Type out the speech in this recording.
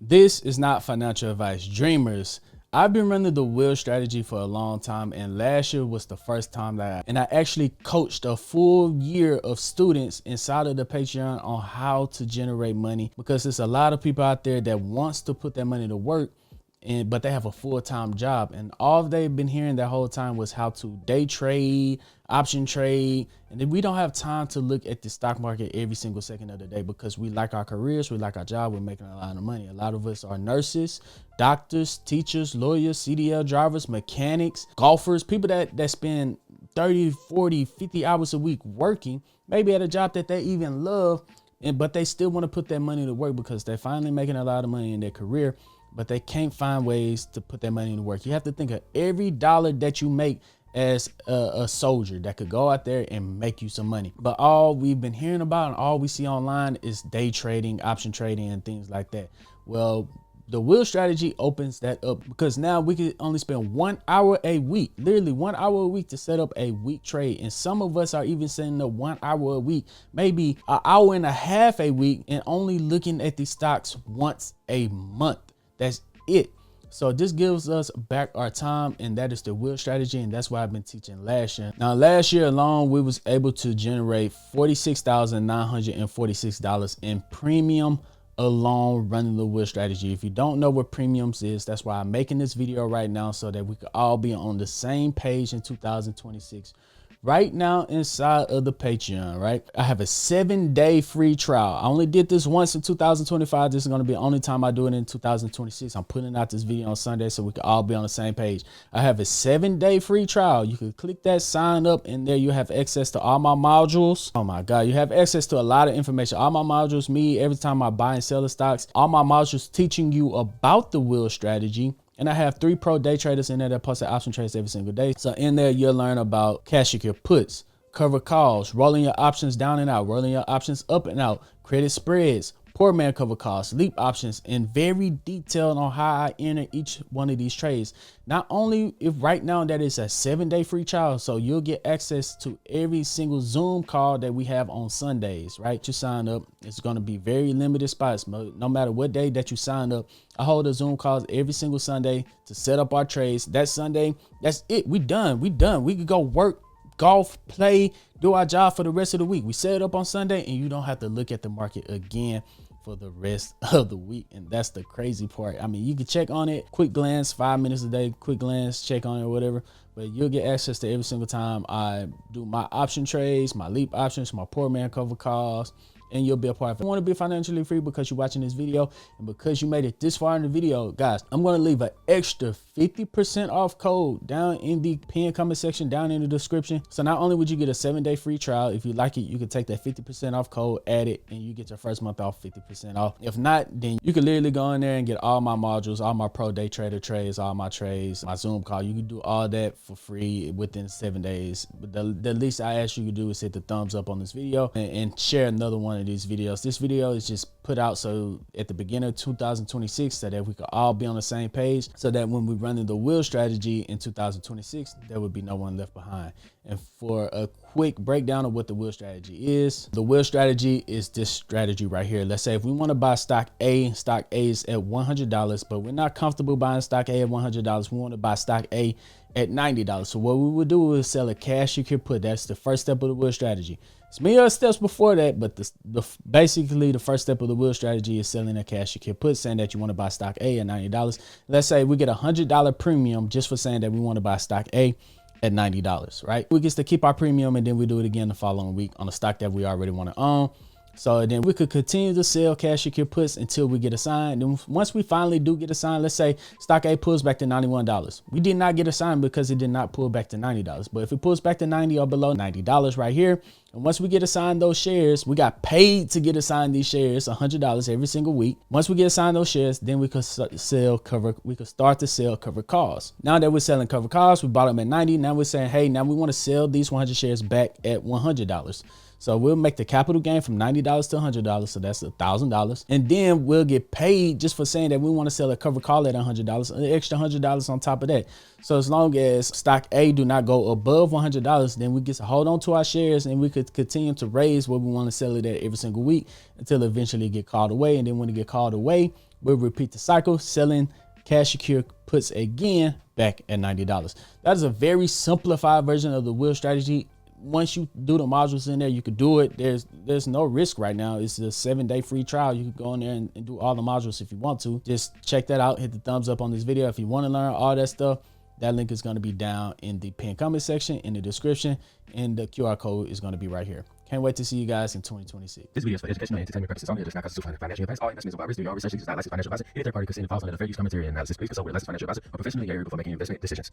This is not financial advice. Dreamers, I've been running the wheel strategy for a long time, and last year was the first time that I actually coached a full year of students inside of the Patreon on how to generate money, because there's a lot of people out there that wants to put their money to work, but they have a full-time job, and all they've been hearing that whole time was how to day trade, option trade, and then we don't have time to look at the stock market every single second of the day because we like our careers, we like our job, we're making a lot of money. A lot of us are nurses, doctors, teachers, lawyers, CDL drivers, mechanics, golfers, people that spend 30, 40, 50 hours a week working, maybe at a job that they even love, but they still want to put their money to work because they're finally making a lot of money in their career, but they can't find ways to put their money to work. You have to think of every dollar that you make as a soldier that could go out there and make you some money. But all we've been hearing about and all we see online is day trading, option trading, and things like that. Well, the wheel strategy opens that up because now we can only spend 1 hour a week, literally 1 hour a week, to set up a week trade. And some of us are even setting up 1 hour a week, maybe an hour and a half a week, and only looking at the stocks once a month. That's it. So this gives us back our time, and that is the wheel strategy, and that's what I've been teaching last year. Now, last year alone, we was able to generate $46,946 in premium alone running the wheel strategy. If you don't know what premiums is, that's why I'm making this video right now, so that we could all be on the same page in 2026. Right now inside of the Patreon, right? I have a 7-day free trial. I only did this once in 2025. This is going to be the only time I do it in 2026. I'm putting out this video on Sunday so we can all be on the same page. I have a 7-day free trial. You can click that sign up, and there you have access to all my modules. Oh my God, you have access to a lot of information. All my modules, me, every time I buy and sell the stocks, all my modules teaching you about the wheel strategy. And I have 3 pro day traders in there that post their option trades every single day. So in there, you'll learn about cash secure puts, cover calls, rolling your options down and out, rolling your options up and out, credit spreads, poor man cover calls, leap options, and very detailed on how I enter each one of these trades. Not only if right now that is a 7-day free trial, so you'll get access to every single Zoom call that we have on Sundays, right? You sign up, it's going to be very limited spots. No matter what day that you sign up, I hold a Zoom calls every single Sunday to set up our trades. That Sunday, that's it. We done. We could go work, golf, play, do our job for the rest of the week. We set it up on Sunday, and you don't have to look at the market again for the rest of the week. And that's the crazy part. I mean, you can check on it, quick glance, 5 minutes a day, quick glance, check on it or whatever, but you'll get access to every single time I do my option trades, my leap options, my poor man cover calls, and you'll be a part of it. If you want to be financially free because you're watching this video and because you made it this far in the video, guys, I'm going to leave an extra 50% off code down in the pinned comment section, down in the description. So not only would you get a 7-day free trial, if you like it, you can take that 50% off code, add it, and you get your first month off 50% off. If not, then you can literally go in there and get all my modules, all my pro day trader trades, all my trades, my Zoom call. You can do all that for free within 7 days. But the least I ask you to do is hit the thumbs up on this video and share another one of these videos. This video is just put out so at the beginning of 2026, so that we could all be on the same page, so that when we run the wheel strategy in 2026, there would be no one left behind. And for a quick breakdown of what the wheel strategy is, the wheel strategy is this strategy right here. Let's say if we want to buy stock A is at $100, but we're not comfortable buying stock A at $100. We want to buy stock A at $90. So what we would do is sell a cash secure put. That's the first step of the wheel strategy. It's many other steps before that, but basically the first step of the wheel strategy is selling a cash secure put, saying that you want to buy stock A at $90. Let's say we get a $100 premium just for saying that we want to buy stock A at $90, right? We get to keep our premium, and then we do it again the following week on a stock that we already want to own. So then we could continue to sell cash secure puts until we get assigned. And once we finally do get assigned, let's say stock A pulls back to $91. We did not get assigned because it did not pull back to $90. But if it pulls back to 90 or below $90 right here, and once we get assigned those shares, we got paid to get assigned these shares, $100 every single week. Once we get assigned those shares, then we could start to sell cover calls. Now that we're selling cover calls, we bought them at 90. Now we're saying, hey, now we want to sell these 100 shares back at $100. So we'll make the capital gain from $90 to $100. So that's $1,000. And then we'll get paid just for saying that we want to sell a cover call at $100, an extra $100 on top of that. So as long as stock A do not go above $100, then we get to hold on to our shares, and we could continue to raise what we want to sell it at every single week until eventually get called away. And then when it get called away, We'll repeat the cycle, selling cash secure puts again back at $90. That is a very simplified version of the wheel strategy. Once you do the modules in there, you could do it. There's no risk right now. It's a 7-day free trial. You can go in there and do all the modules if you want to. Just check that out. Hit the thumbs up on this video if you want to learn all that stuff. That link is going to be down in the pinned comment section, in the description, and the QR code is going to be right here. Can't wait to see you guys in 2026. This video is for educational and entertainment purposes only. It does not constitute financial advice. All investments are do your research. This is not licensed financial advisor. Any third party considered falls under the fair use commentary and analysis. Please consult with a licensed financial advisor or professional in your area before making investment decisions.